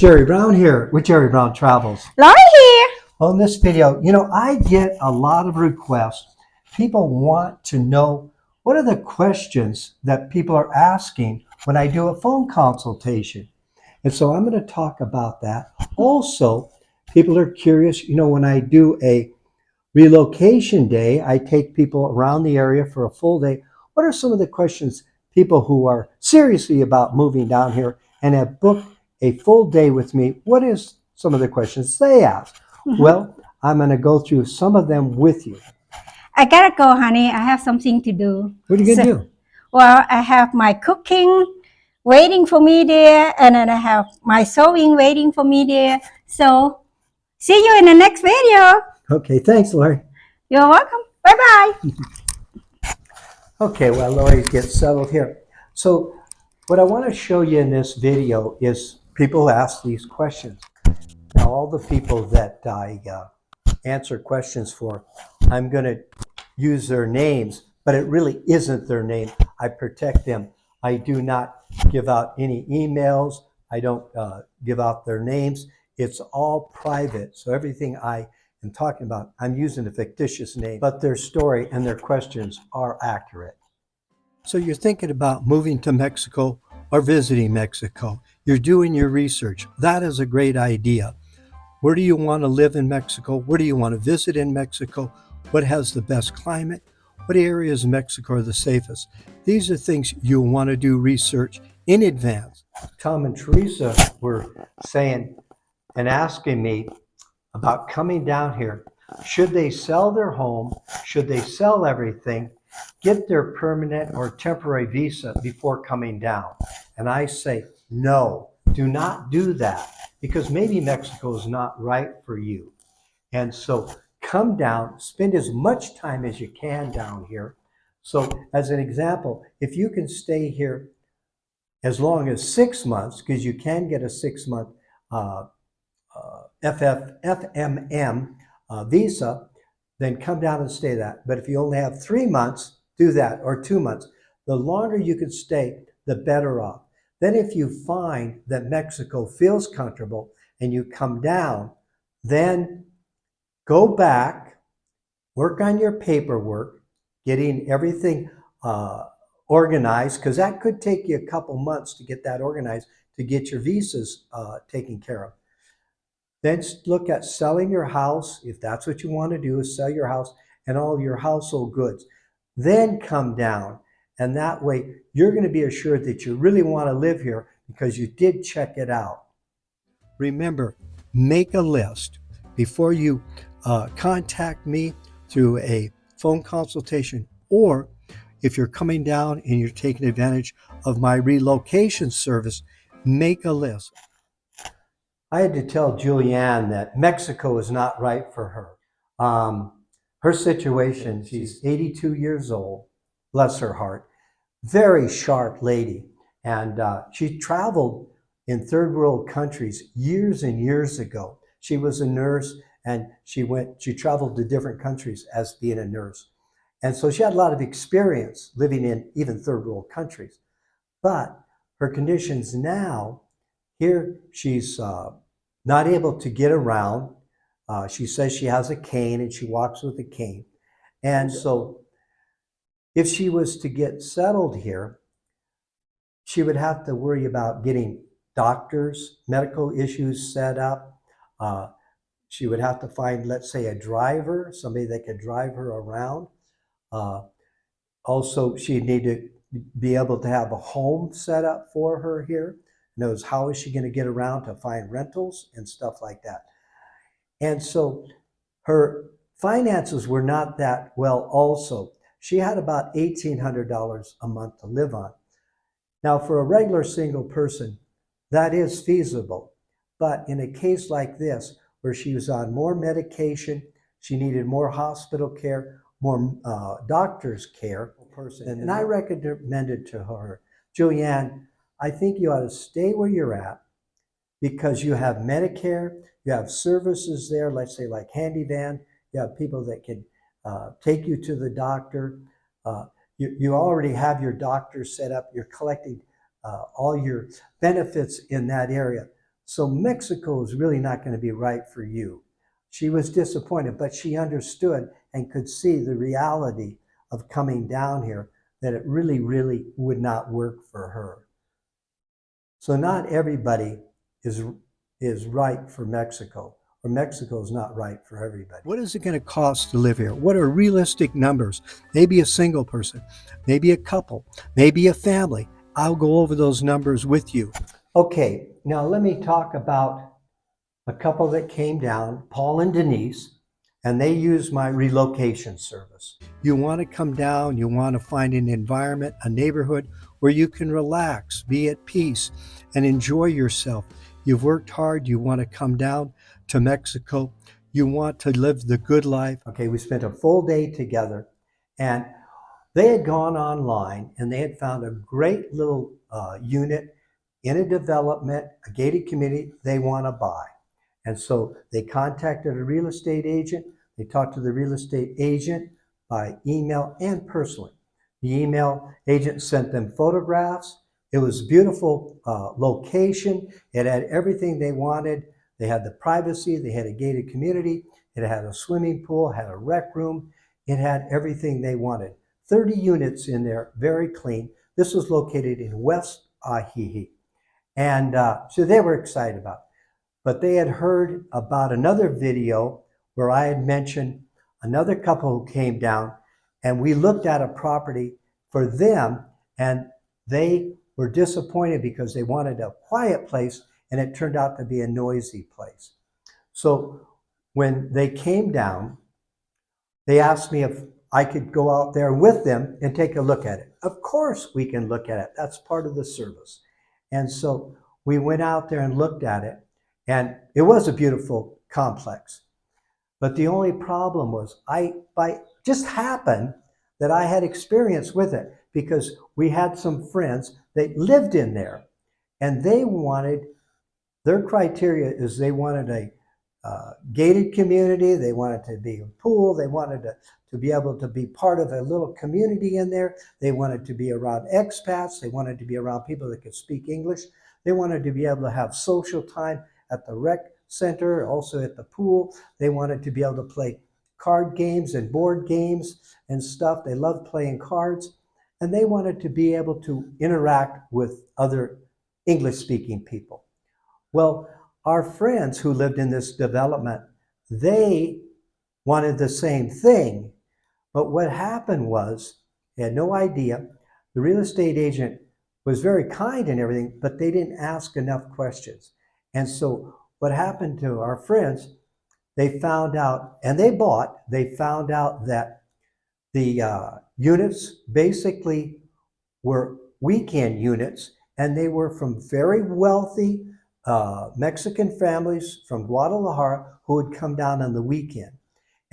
Jerry Brown here with Jerry Brown Travels. Lori here. Well, in this video, I get a lot of requests. People want to know what are the questions that people are asking when I do a phone consultation. And so I'm going to talk about that. Also, people are curious, when I do a relocation day, I take people around the area for a full day. What are some of the questions people who are seriously about moving down here and have booked a full day with me, what is some of the questions they ask? Well, I'm going to go through some of them with you. I gotta go, honey. I have something to do. What are you going to do? Well, I have my cooking waiting for me there, and then I have my sewing waiting for me there. So, see you in the next video. Okay, thanks, Lori. You're welcome. Bye-bye. Okay, well, Lori gets settled here. So what I want to show you in this video is people ask these questions. Now, all the people that I answer questions for, I'm going to use their names, but it really isn't their name. I protect them. I do not give out any emails. I don't give out their names. It's all private. So everything I am talking about, I'm using a fictitious name, but their story and their questions are accurate. So you're thinking about moving to Mexico or visiting Mexico. You're doing your research. That is a great idea. Where do you want to live in Mexico? Where do you want to visit in Mexico? What has the best climate? What areas of Mexico are the safest? These are things you want to do research in advance. Tom and Teresa were saying and asking me about coming down here. Should they sell their home? Should they sell everything? Get their permanent or temporary visa before coming down? And I say, no, do not do that, because maybe Mexico is not right for you. And so come down, spend as much time as you can down here. So as an example, if you can stay here as long as 6 months, because you can get a 6-month FMM visa, then come down and stay that. But if you only have 3 months, do that, or 2 months. The longer you can stay, the better off. Then if you find that Mexico feels comfortable and you come down, then go back, work on your paperwork, getting everything organized, because that could take you a couple months to get that organized, to get your visas taken care of. Then look at selling your house, if that's what you want to do, is sell your house and all your household goods. Then come down, and that way you're going to be assured that you really want to live here because you did check it out. Remember, make a list before you contact me through a phone consultation, or if you're coming down and you're taking advantage of my relocation service, make a list. I had to tell Julianne that Mexico is not right for her. Her situation, she's 82 years old, bless her heart, very sharp lady. And she traveled in third world countries years and years ago. She was a nurse, and she traveled to different countries as being a nurse. And so she had a lot of experience living in even third world countries. But her conditions now, here she's not able to get around. She says she has a cane and she walks with a cane. And so if she was to get settled here, she would have to worry about getting doctors, medical issues set up. She would have to find, let's say, a driver, somebody that could drive her around. Also, she'd need to be able to have a home set up for her here. Knows how is she going to get around to find rentals and stuff like that. And so her finances were not that well also. She had about $1,800 a month to live on. Now, for a regular single person, that is feasible. But in a case like this, where she was on more medication, she needed more hospital care, more doctor's care, and I recommended to her, Julianne, I think you ought to stay where you're at, because you have Medicare, you have services there, let's say like handy van, you have people that can take you to the doctor. You already have your doctor set up, you're collecting all your benefits in that area. So Mexico is really not going to be right for you. She was disappointed, but she understood and could see the reality of coming down here, that it really, really would not work for her. So not everybody is right for Mexico, or Mexico is not right for everybody. What is it going to cost to live here? What are realistic numbers? Maybe a single person, maybe a couple, maybe a family. I'll go over those numbers with you. Okay, now let me talk about a couple that came down, Paul and Denise, and they use my relocation service. You want to come down, you want to find an environment, a neighborhood where you can relax, be at peace, and enjoy yourself. You've worked hard, you want to come down to Mexico, you want to live the good life. Okay, we spent a full day together, and they had gone online and they had found a great little unit in a development, a gated community they want to buy. And so they contacted a real estate agent. They talked to the real estate agent by email and personally. The email agent sent them photographs. It was a beautiful location. It had everything they wanted. They had the privacy. They had a gated community. It had a swimming pool, had a rec room. It had everything they wanted. 30 units in there, very clean. This was located in West Ajijic. And so they were excited about it. But they had heard about another video where I had mentioned another couple who came down, and we looked at a property for them, and they were disappointed because they wanted a quiet place, and it turned out to be a noisy place. So when they came down, they asked me if I could go out there with them and take a look at it. Of course we can look at it. That's part of the service. And so we went out there and looked at it. And it was a beautiful complex. But the only problem was just happened that I had experience with it, because we had some friends that lived in there, and they wanted, their criteria is they wanted a gated community, they wanted to be a pool, they wanted to be able to be part of a little community in there, they wanted to be around expats, they wanted to be around people that could speak English, they wanted to be able to have social time at the rec center, also at the pool. They wanted to be able to play card games and board games and stuff. They loved playing cards, and they wanted to be able to interact with other English-speaking people. Well, our friends who lived in this development, they wanted the same thing, but what happened was, they had no idea. The real estate agent was very kind and everything, but they didn't ask enough questions. And so what happened to our friends, they found out, and they found out that the units basically were weekend units, and they were from very wealthy Mexican families from Guadalajara who would come down on the weekend.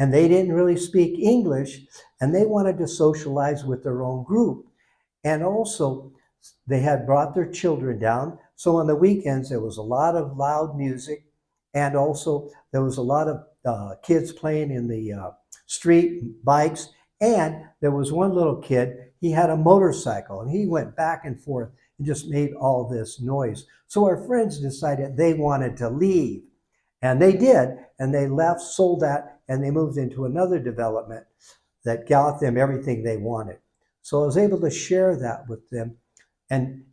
And they didn't really speak English, and they wanted to socialize with their own group. And also, they had brought their children down. So on the weekends, there was a lot of loud music, and also there was a lot of kids playing in the street, bikes, and there was one little kid, he had a motorcycle, and he went back and forth and just made all this noise. So our friends decided they wanted to leave, and they did, and they left, sold that, and they moved into another development that got them everything they wanted. So I was able to share that with them, and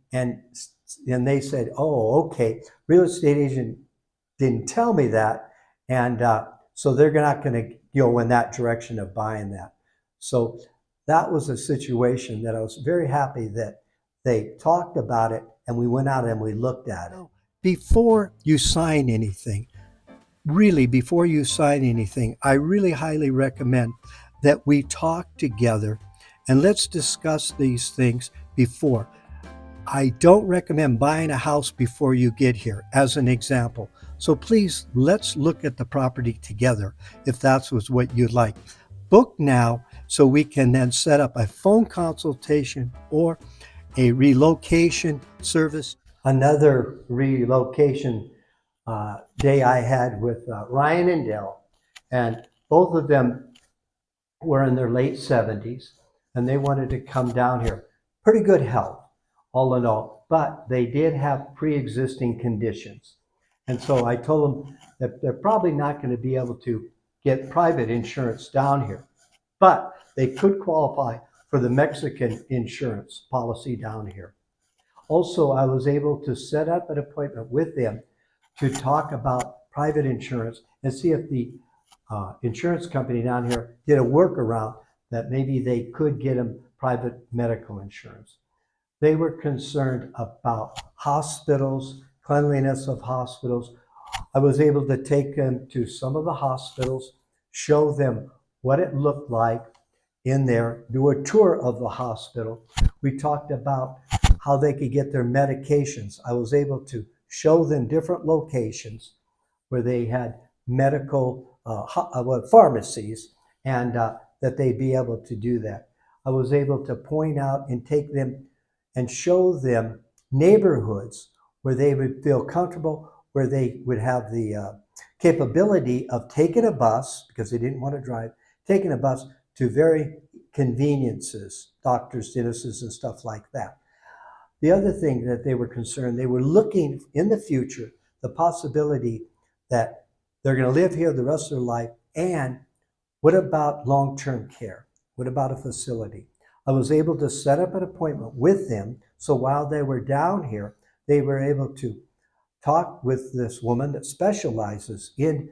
they said, oh, okay, real estate agent didn't tell me that, and so they're not going to go in that direction of buying that. So that was a situation that I was very happy that they talked about it, and we went out and we looked at it. Before you sign anything, really, before you sign anything, I really highly recommend that we talk together and let's discuss these things before. I don't recommend buying a house before you get here, as an example. So please, let's look at the property together if that's what you'd like. Book now so we can then set up a phone consultation or a relocation service. Another relocation day I had with Ryan and Dell, and both of them were in their late 70s, and they wanted to come down here. Pretty good health, all in all, but they did have pre-existing conditions. And so I told them that they're probably not going to be able to get private insurance down here, but they could qualify for the Mexican insurance policy down here. Also, I was able to set up an appointment with them to talk about private insurance and see if the insurance company down here did a workaround that maybe they could get them private medical insurance. They were concerned about hospitals, cleanliness of hospitals. I was able to take them to some of the hospitals, show them what it looked like in there, do a tour of the hospital. We talked about how they could get their medications. I was able to show them different locations where they had medical pharmacies, and that they'd be able to do that. I was able to point out and take them and show them neighborhoods where they would feel comfortable, where they would have the capability of taking a bus, because they didn't want to drive, taking a bus to very conveniences, doctors, dentists, and stuff like that. The other thing that they were concerned, they were looking in the future, the possibility that they're going to live here the rest of their life. And what about long-term care? What about a facility? I was able to set up an appointment with them. So while they were down here, they were able to talk with this woman that specializes in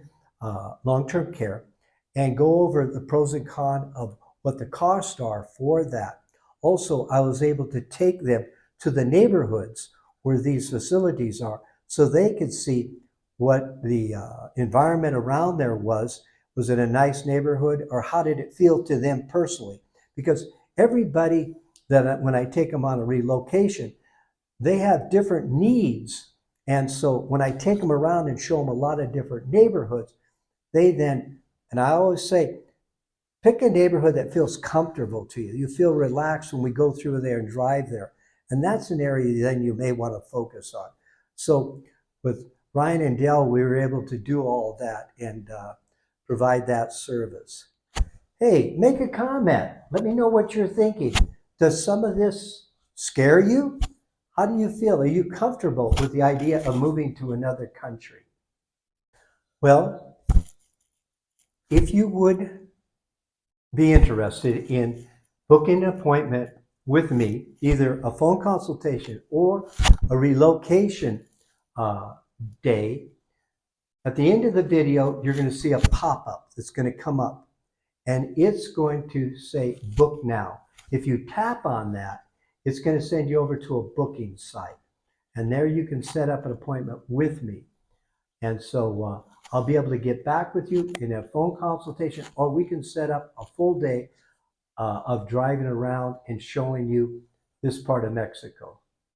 long-term care and go over the pros and cons of what the costs are for that. Also, I was able to take them to the neighborhoods where these facilities are so they could see what the environment around there was. Was it a nice neighborhood, or how did it feel to them personally? Because everybody that when I take them on a relocation, they have different needs. And so when I take them around and show them a lot of different neighborhoods, they then, and I always say, pick a neighborhood that feels comfortable to you. You feel relaxed when we go through there and drive there. And that's an area then you may want to focus on. So with Ryan and Dell, we were able to do all that and provide that service. Hey, make a comment. Let me know what you're thinking. Does some of this scare you? How do you feel? Are you comfortable with the idea of moving to another country? Well, if you would be interested in booking an appointment with me, either a phone consultation or a relocation day, at the end of the video, you're going to see a pop-up that's going to come up, and it's going to say book now. If you tap on that, it's going to send you over to a booking site, and there you can set up an appointment with me. And so I'll be able to get back with you in a phone consultation, or we can set up a full day of driving around and showing you this part of Mexico.